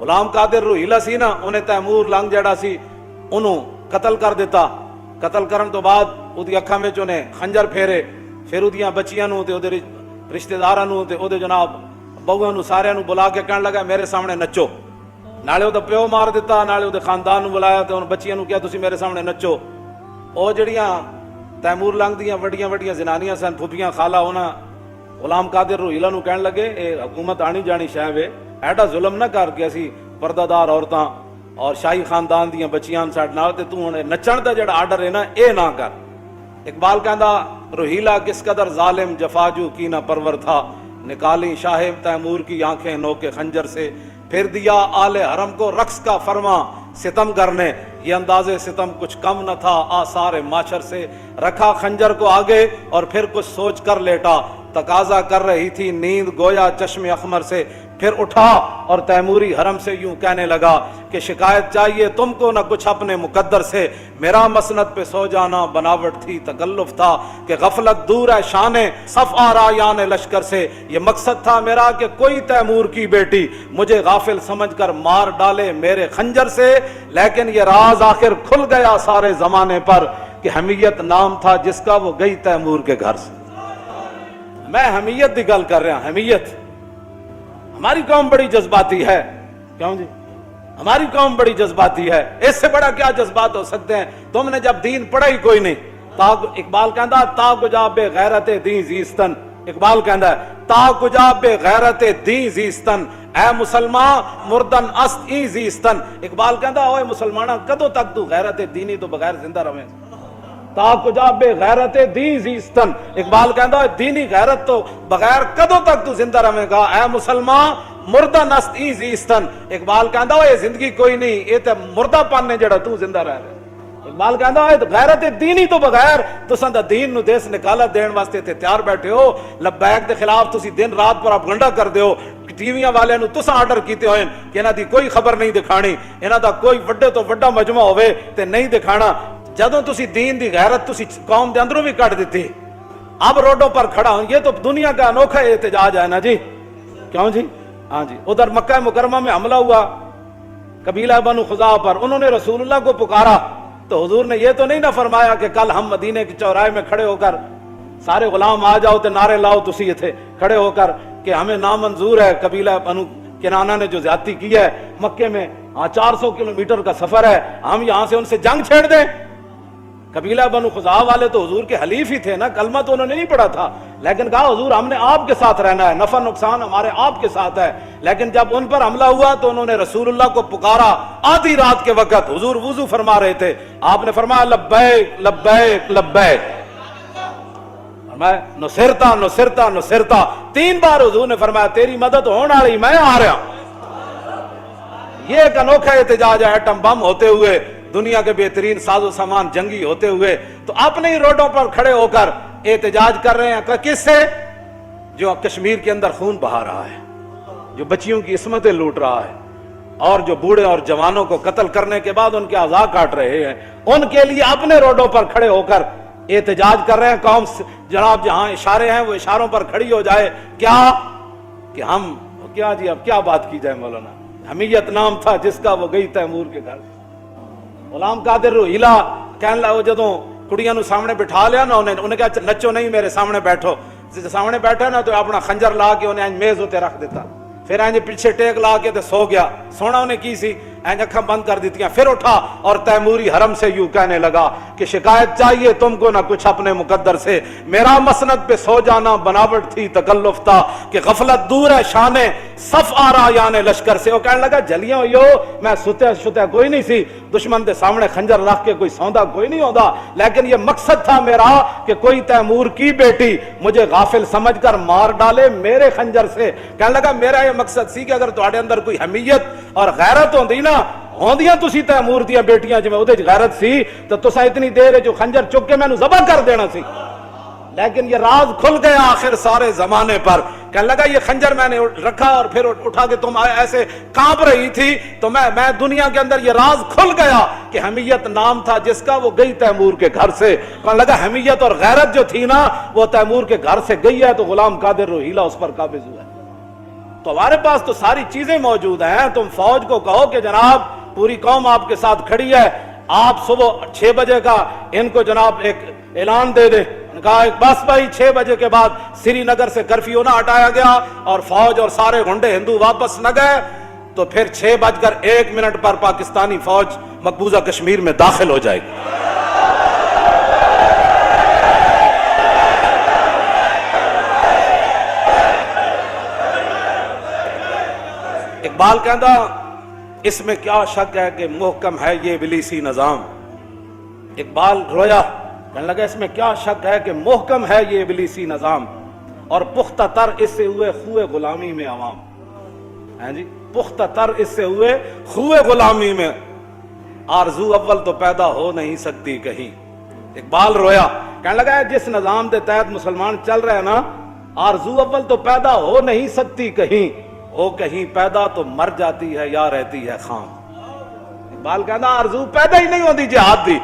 غلام قادر روہیلا سی نا، انہیں تیمور لنگ جڑا سی انہوں قتل کر دیتا. قتل کرن تو بعد اودی اکھاں وچ انہیں خنجر پھیرے، پھر اودیاں بچیاں نوں تے اودے رشتہ داراں نوں تے اودے جناب بہواں نوں سارے نوں بلا کے کہن لگا میرے سامنے نچو. نالے اودے پیو مار دیتا، نالے اودے خاندان نوں بلایا تے ان بچیاں نوں کہیا تسی میرے سامنے نچو. او جڑیاں تیمور لنگ دیاں وڈیاں وڈیاں زنانیاں سن، پھپھیاں خالہ، انہاں غلام قادر روہیلا نوں کہن لگے اے حکومت آنی جانی شے وے، ایڈا ظلم نہ کر کے اسی پردہ دار عورتاں اور شاہی خاندان دیاں بچیاں ساڈے نال تے تو ہن نچن دا جڑا آرڈر ہے نا اے نہ کر. اقبال کہندا روہیلا کس قدر ظالم جفاجو کی نہ پرور تھا، نکالی شاہ تیمور کی آنکھیں نوکے خنجر سے، پھر دیا آل حرم کو رقص کا فرما ستم کرنے، یہ انداز ستم کچھ کم نہ تھا آثار معاشر سے، رکھا خنجر کو آگے اور پھر کچھ سوچ کر لیٹا، تقاضا کر رہی تھی نیند گویا چشم اخمر سے، پھر اٹھا اور تیموری حرم سے یوں کہنے لگا کہ شکایت چاہیے تم کو نہ کچھ اپنے مقدر سے، میرا مسند پہ سو جانا بناوٹ تھی تکلف تھا کہ غفلت دور ہے شان صف آرا یان لشکر سے، یہ مقصد تھا میرا کہ کوئی تیمور کی بیٹی مجھے غافل سمجھ کر مار ڈالے میرے خنجر سے، لیکن یہ راز آخر کھل گیا سارے زمانے پر کہ حمیت نام تھا جس کا وہ گئی تیمور کے گھر سے. میں حمیت دی گل کر رہا ہوں. حمیت ہماری قوم بڑی جذباتی ہے. کیوں جی؟ ہماری قوم بڑی جذباتی ہے. اس سے بڑا کیا جذبات ہو سکتے ہیں؟ تم نے جب دین پڑھا ہی کوئی نہیں. اقبال کہندا تا کجا بے غیرت دین زیستن، اقبال کہندا ہے تا کجا بے غیرت دین زیستن، اے مسلمان مردن است ای زیستن. اقبال کہندا اوے مسلماناں کدوں تک تو غیرت دینی تو بغیر زندہ رہیں؟ تا کجا بے غیرت دین زیستن. اقبال کہندا ہے دینی غیرت تو بغیر کدوں تک تو زندہ رہے گا، اے مسلمان مردہ نست ای زیستن. اقبال کہندا ہے زندگی کوئی نہیں، یہ تے مردہ پن نے جڑا تو زندہ رہ رہا. اقبال کہندا ہے غیرت دینی تو بغیر تساں دا دین نو دیس نکالت دین واسطے تے تیار بیٹھے ہو. لبیک دے خلاف تسی دن رات پروپیگنڈا کردے ہو. ٹی ویاں والے نو تساں آرڈر کیتے ہوئے کہ انہاں دی کوئی خبر نہیں دکھانی، انہاں دا کوئی وڈے تو وڈا مجمع ہوئے تے نہیں دکھانا. جدوں تسی دین دی غیرت تسی قوم دے اندروں بھی کٹ دیتی، اب روڈوں پر کھڑا ہوں. یہ تو دنیا کا انوکھا احتجاج ہے نا جی. کیوں جی؟ ہاں جی. ادھر مکہ مکرمہ میں حملہ ہوا قبیلہ بنو خزاعہ پر، انہوں نے رسول اللہ کو پکارا تو حضور نے یہ تو نہیں نہ فرمایا کہ کل ہم مدینے کے چوراہے میں کھڑے ہو کر سارے غلام آ جاؤ تے نعرے لاؤ تسی تھے کھڑے ہو کر کہ ہمیں نامنظور ہے قبیلہ بنو کنانہ نے جو زیادتی کی ہے مکے میں. 400 کلومیٹر کا سفر ہے، ہم یہاں سے ان سے جنگ چھیڑ دیں. قبیلہ بنو خزاعہ والے تو حضور کے حلیف ہی تھے نا، کلمہ تو انہوں نے نہیں پڑھا تھا، لیکن کہا حضور ہم نے آپ کے ساتھ رہنا ہے، نفع نقصان ہمارے آپ کے ساتھ ہے. لیکن جب ان پر حملہ ہوا تو انہوں نے رسول اللہ کو پکارا آدھی رات کے وقت. حضور وضو فرما رہے تھے، آپ نے فرمایا لبیک لبیک لبیک، فرمایا نصرتا نصرتا نصرتا. 3 بار حضور نے فرمایا تیری مدد ہونے والی، میں آ رہا ہوں. یہ ایک انوکھا احتجاج ہے. ایٹم بم ہوتے ہوئے، دنیا کے بہترین ساز و سامان جنگی ہوتے ہوئے، تو اپنے ہی روڈوں پر کھڑے ہو کر احتجاج کر رہے ہیں. کس سے؟ جو کشمیر کے اندر خون بہا رہا ہے، جو بچیوں کی عصمتیں لوٹ رہا ہے، اور جو بوڑھے اور جوانوں کو قتل کرنے کے بعد ان کے اعضاء کاٹ رہے ہیں، ان کے لیے اپنے روڈوں پر کھڑے ہو کر احتجاج کر رہے ہیں. قوم جناب جہاں اشارے ہیں وہ اشاروں پر کھڑی ہو جائے. کیا کہ ہم کیا جی اب کیا بات کی جائے مولانا. حمیت نام تھا جس کا وہ گئی تیمور کے گھر. غلام قادر روہیلا کہنے لگا جدوں کڑیاں نو سامنے بٹھا لیا نا، انہیں کہا نچو نہیں میرے سامنے بیٹھو. سامنے بیٹھا نا تو اپنا خنجر لا کے انہیں میز ہوتے رکھ دیتا، پھر اینج پیچھے ٹیک لا کے تے سو گیا. سونا انہیں کی سی اینج اکھاں بند کر دیتیاں. پھر اٹھا اور تیموری حرم سے یوں کہنے لگا کہ شکایت چاہیے تم کو نہ کچھ اپنے مقدر سے، میرا مسند پہ سو جانا بناوٹ تھی تکلف تھا کہ غفلت دور ہے شان صف آرا یان لشکر سے. وہ کہنے لگا جلیاں ہوئیو میں ستے کوئی نہیں سی، دشمن دے سامنے خنجر رکھ کے کوئی سوندا کوئی نہیں ہوندا، لیکن یہ مقصد تھا میرا کہ کوئی تیمور کی بیٹی مجھے غافل سمجھ کر مار ڈالے میرے خنجر سے. کہنے لگا میرا یہ مقصد سی کہ اگر تواڈے اندر کوئی حمیت اور غیرت ہوندی نا، ہوندیاں تسی تیمور دیاں بیٹیاں جویں اودے غیرت سی تو تساں اتنی دیر جو خنجر چک کے مینوں ذبح کر دینا سی. لیکن یہ راز کھل گیا آخر سارے زمانے پر. کہنے لگا یہ خنجر میں نے رکھا اور پھر اٹھا کے تم ایسے کانپ رہی تھی تو میں دنیا کے اندر یہ راز کھل گیا کہ حمیت نام تھا جس کا وہ گئی تیمور کے گھر سے. کہنے لگا حمیت اور غیرت جو تھی نا وہ تیمور کے گھر سے گئی ہے تو غلام قادر روہیلا اس پر قابض ہوا ہے. تو ہمارے پاس تو ساری چیزیں موجود ہیں. تم فوج کو کہو کہ جناب پوری قوم آپ کے ساتھ کھڑی ہے, آپ صبح 6 بجے کا ان کو جناب ایک اعلان دے دیں. کہا بس بھائی 6 بجے کے بعد سری نگر سے کرفیو نہ ہٹایا گیا اور فوج اور سارے گنڈے ہندو واپس نہ گئے تو پھر 6:01 پر پاکستانی فوج مقبوضہ کشمیر میں داخل ہو جائے گی. اقبال کہندا اس میں کیا شک ہے کہ محکم ہے یہ ابلیسی نظام. اقبال رویا, کہنے لگا اس میں کیا شک ہے کہ محکم ہے یہ ابلیسی نظام اور پختہ تر اس سے ہوئے خوئے غلامی میں عوام. ہیں جی, پختہ تر اس سے ہوئے خوئے غلامی میں, آرزو اول تو پیدا ہو نہیں سکتی کہیں. اقبال رویا, کہنے لگا جس نظام کے تحت مسلمان چل رہے ہیں نا, آرزو اول تو پیدا ہو نہیں سکتی کہیں, ہو کہیں پیدا تو مر جاتی ہے یا رہتی ہے خام. اقبال کہنا آرزو پیدا ہی نہیں ہوتی جہاد دی,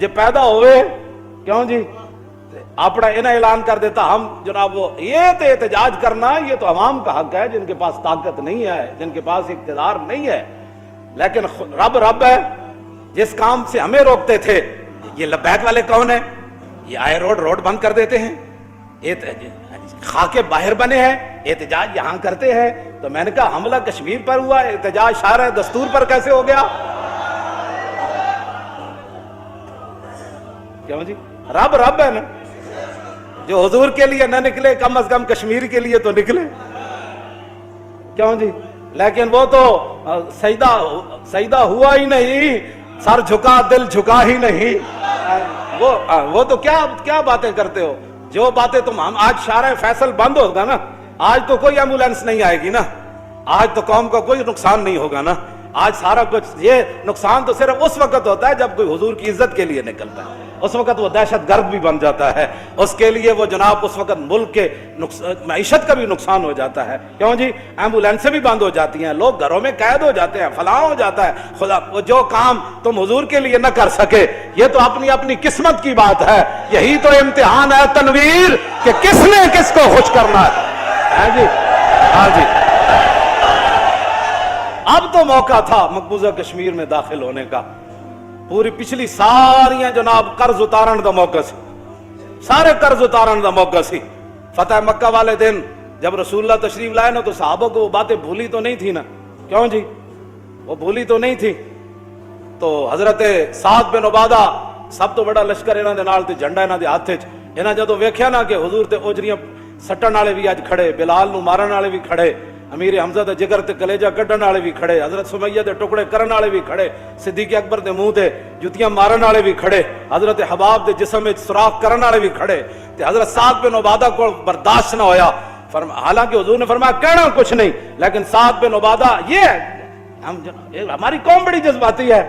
جے پیدا ہوئے کیوں جی اپنا انہیں اعلان کر دیتا ہم جناب وہ یہ تو احتجاج کرنا یہ تو عوام کا حق ہے جن کے پاس طاقت نہیں ہے, جن کے پاس اقتدار نہیں ہے. لیکن رب ہے جس کام سے ہمیں روکتے تھے. یہ لبیک والے کون ہیں؟ یہ آئے روڈ بند کر دیتے ہیں, خاکے باہر بنے ہیں, احتجاج یہاں کرتے ہیں. تو میں نے کہا حملہ کشمیر پر ہوا, احتجاج شارع دستور پر کیسے ہو گیا؟ کیوں جی رب ہے نا, جو حضور کے لیے نہ نکلے کم از کم کشمیر کے لیے تو نکلے. کیوں جی, لیکن وہ تو سجدہ ہوا ہی نہیں, سر جھکا دل جھکا ہی نہیں. وہ تو کیا باتیں کرتے ہو, جو باتیں تم ہم آج شارع فیصل بند ہوگا نا, آج تو کوئی ایمبولینس نہیں آئے گی نا, آج تو قوم کو کوئی نقصان نہیں ہوگا نا. آج سارا کچھ یہ نقصان تو صرف اس وقت ہوتا ہے جب کوئی حضور کی عزت کے لیے نکلتا ہے, اس وقت وہ دہشت گرد بھی بن جاتا ہے, اس کے لیے وہ جناب اس وقت ملک کے معیشت کا بھی نقصان ہو جاتا ہے. کیوں جی ایمبولینسیں بھی بند ہو جاتی ہیں, لوگ گھروں میں قید ہو جاتے ہیں, فلاں ہو جاتا ہے. خدا وہ جو کام تم حضور کے لیے نہ کر سکے یہ تو اپنی قسمت کی بات ہے. یہی تو امتحان ہے تنویر کہ کس نے کس کو خوش کرنا ہے. جی ہاں جی, اب تو موقع تھا مقبوضہ کشمیر میں داخل ہونے کا. پوری پچھلی ساریاں جناب قرض اتارن دا موقع سی, سارے قرض اتارن دا موقع سی. فتح مکہ والے دن جب رسول اللہ تشریف لائے نا تو صحابوں کو وہ باتیں بھولی تو نہیں تھی نا. کیوں جی وہ بھولی تو نہیں تھی. تو حضرت سعد بن عبادہ سب تو بڑا لشکر انہاں دے نال تے جھنڈا انہاں دے ہاتھ وچ, انہاں جدوں ویکھیا نا کہ حضور تے اوجریاں سٹن والے بھی اج کھڑے, بلال نو مارن والے بھی کھڑے, امیر حمزہ دے جگر تے کلیجہ کڈن والے بھی کھڑے, حضرت سمیہ دے ٹکڑے کرن والے بھی کھڑے, صدیق اکبر دے منہ تے جوتیاں مارن والے بھی کھڑے, حضرت حباب دے جسم وچ سوراخ کرن والے بھی کھڑے. تے حضرت سعد بن عبادہ کو برداشت نہ ہویا. حالانکہ حضور نے فرمایا کہنا کچھ نہیں, لیکن سعد بن عبادہ یہ ہماری قوم بڑی جذباتی ہے.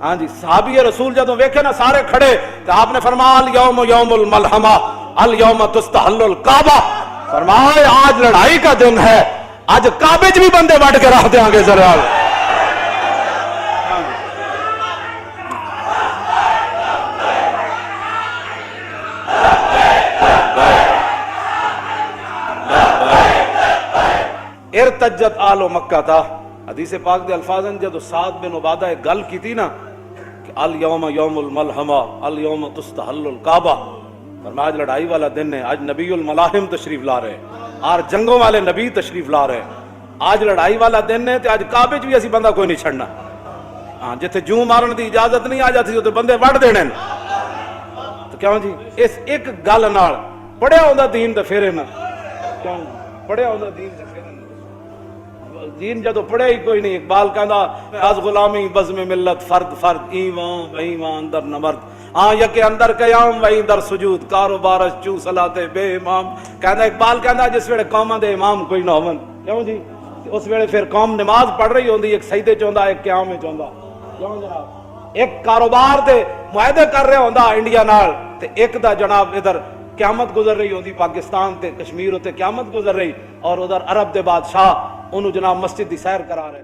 ہاں جی, صحابی رسول جدوں ویکھے نا سارے کھڑے تو آپ نے فرمایا الیوم یوم الملحمہ الیوم تستحل الکعبہ. فرمایا آج لڑائی کا دن ہے, آج کعبے بھی بندے بڑھ کے رکھ دیں گے ذرا. ارتجت آل مکہ تھا حدیث پاک دے الفاظن جدو سعد بن عبادہ ایک گل کی تھی نا کہ الیوم یوم الملحمہ الیوم تستحل الکعبہ. فرمایا آج لڑائی والا دن ہے, آج نبی الملاحم تشریف لا رہے, آج جنگوں والے نبی تشریف لا رہے, آج لڑائی والا دن ہے. تو آج کعبے بھی اسی بندہ کوئی نہیں چھڑنا. ہاں جتھے جوں مارن دی اجازت نہیں آ جاتی تو بندے وڑ دینے. تو کیوں جی اس ایک گل نال پڑھیا ہوندا دین تے پھر نہ کیوں پڑھیا ہوندا دین تے پھر دین جدو پڑھے ہی کوئی نہیں. اقبال کہندا از غلامی بزم ملت فرد ایمان و ایمان اندر نمرد, ہاں یکے اندر قیام وہی در سجود کاروبارش چو صلاتے بے امام. کہندا اقبال کہندا جس ویلے قوماں دے امام کوئی نہ ہون, کیوں جی اس ویلے پھر قوم نماز پڑھ رہی ہوندی, ایک سجدے چوندا ایک قیام وچ ہوندا. کیوں جناب ایک کاروبار دے معاہدے کر رہا ہوندا انڈیا نال تے ایک دا جناب ادھر قیامت گزر رہی ہوندی پاکستان تے کشمیر تے قیامت گزر رہی, اور ادھر عرب دے بادشاہ انہوں جناب مسجد دی سیر کرا رہے.